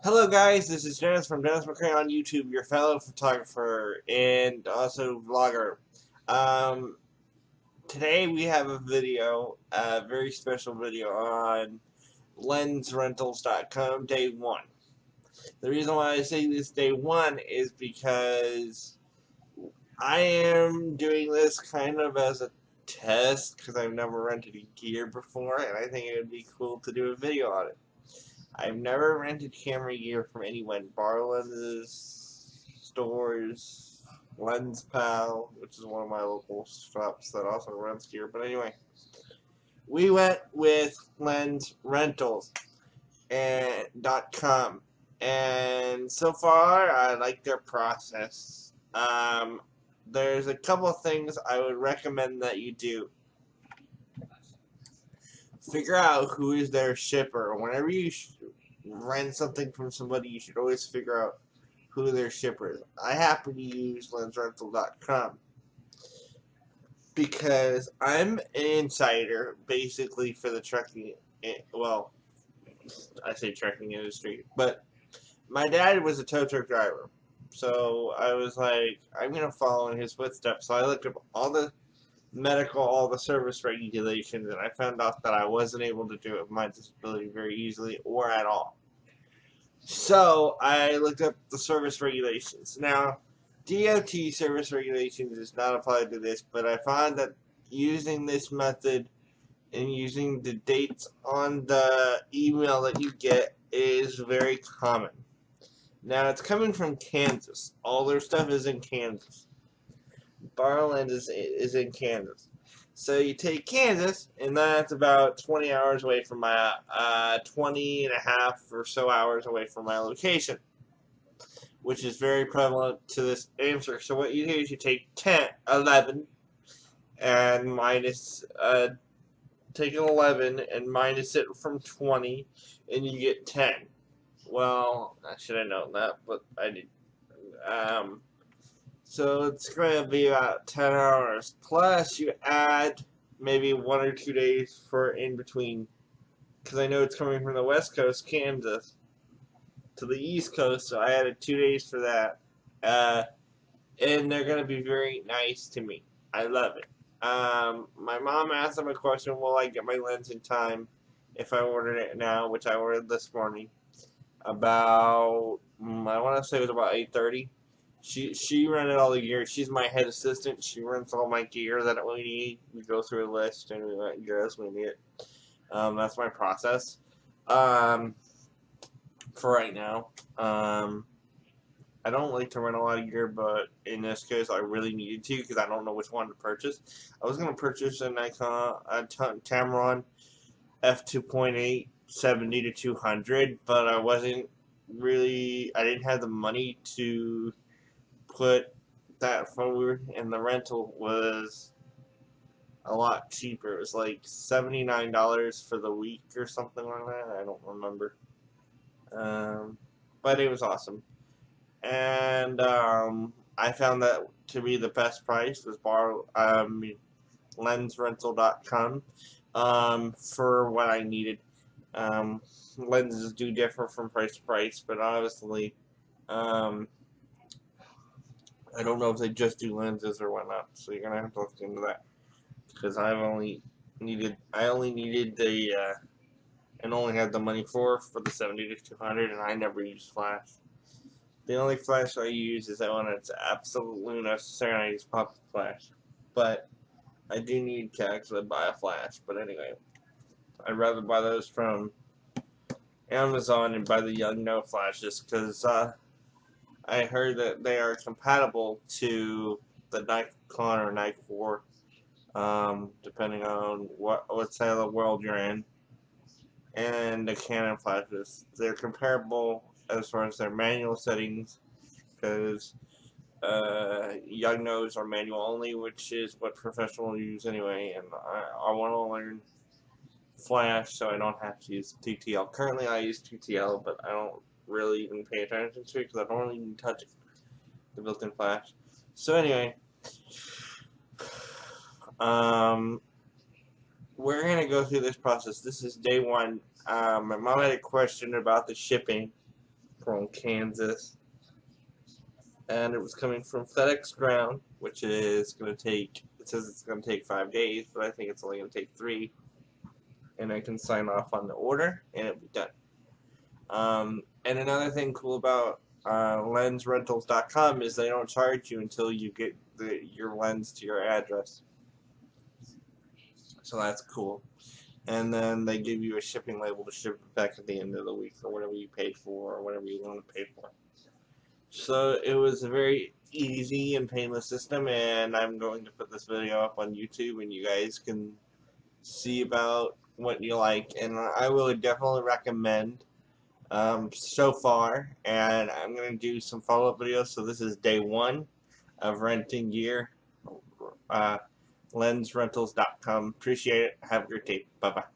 Hello guys, this is Dennis from Dennis McCray on YouTube, your fellow photographer and also vlogger. Um, Today we have a video, a very special video on LensRentals.com day one. The reason why I say this day one is because I am doing this kind of as a test because I've never rented a gear before and I think it would be cool to do a video on it. I've never rented camera gear from anyone. Bar lenses, stores, Lens Pal, which is one of my local shops that also rents gear. But anyway, we went with Lens Rentals and .com, and so far I like their process. There's a couple of things I would recommend that you do. Figure out who is their shipper. Whenever you rent something from somebody, you should always figure out who their shipper is. I happen to use LensRental.com because I'm an insider, basically, for the trucking. Well, I say trucking industry, but my dad was a tow truck driver, so I was like, I'm gonna follow in his footsteps. So I looked up all the medical, all the service regulations, and I found out that I wasn't able to do it with my disability very easily or at all. So I looked up the service regulations. Now, DOT service regulations is not applied to this, but I found that using this method and using the dates on the email that you get is very common. Now, it's coming from Kansas. All their stuff is in Kansas. Barland is in Kansas. So you take Kansas, and that's about 20 hours away from my, 20 and a half or so hours away from my location, which is very prevalent to this answer. So what you do is you take 10, 11, and minus, take an 11 and minus it from 20, and you get 10. Well, I should have known that, but I did. So it's going to be about 10 hours. Plus, you add maybe 1 or 2 days for in between. Because I know it's coming from the West Coast, Kansas, to the East Coast. So I added 2 days for that. And they're going to be very nice to me. I love it. My mom asked them a question, will I get my lens in time if I ordered it now, which I ordered this morning. About, I want to say it was about 8:30. She rented all the gear. She's my head assistant. She rents all my gear that we need. We go through a list and we rent gear as we need it. That's my process. For right now. I don't like to rent a lot of gear, but in this case, I really needed to because I don't know which one to purchase. I was gonna purchase a Nikon Tamron f2.8 70 to 200, but I wasn't really. I didn't have the money to put that forward, and the rental was a lot cheaper. It was like $79 for the week or something like that. I don't remember. But it was awesome. And I found that to be the best price was LensRental.com for what I needed. Lenses do differ from price to price, but obviously I don't know if they just do lenses or whatnot, so you're gonna have to look into that because I only needed the and only had the money for the 70 to 200, and I never used flash. The only flash I use is that when it's absolutely necessary, and I use pocket flash. But I do need to actually buy a flash. But anyway, I'd rather buy those from Amazon and buy the Yongnuo flashes because I heard that they are compatible to the Nikon or Nikkor, depending on what side of the world you're in, and the Canon flashes. They're comparable as far as their manual settings, because Yongnuos are manual only, which is what professionals use anyway, and I want to learn flash so I don't have to use TTL. Currently I use TTL, but I don't really even pay attention to it because I don't really even touch it, the built-in flash. So anyway, we're going to go through this process. This is day one. My mom had a question about the shipping, from Kansas. And it was coming from FedEx Ground, which is going to take, it says it's going to take 5 days, but I think it's only going to take 3. And I can sign off on the order, and it'll be done. And another thing cool about LensRentals.com is they don't charge you until you get your lens to your address. So that's cool. And then they give you a shipping label to ship it back at the end of the week or whatever you paid for or whatever you want to pay for. So it was a very easy and painless system, and I'm going to put this video up on YouTube and you guys can see about what you like, and I would definitely recommend so far, and I'm going to do some follow-up videos. So this is day 1 of renting gear. LensRentals.com. Appreciate it. Have a great day. Bye-bye.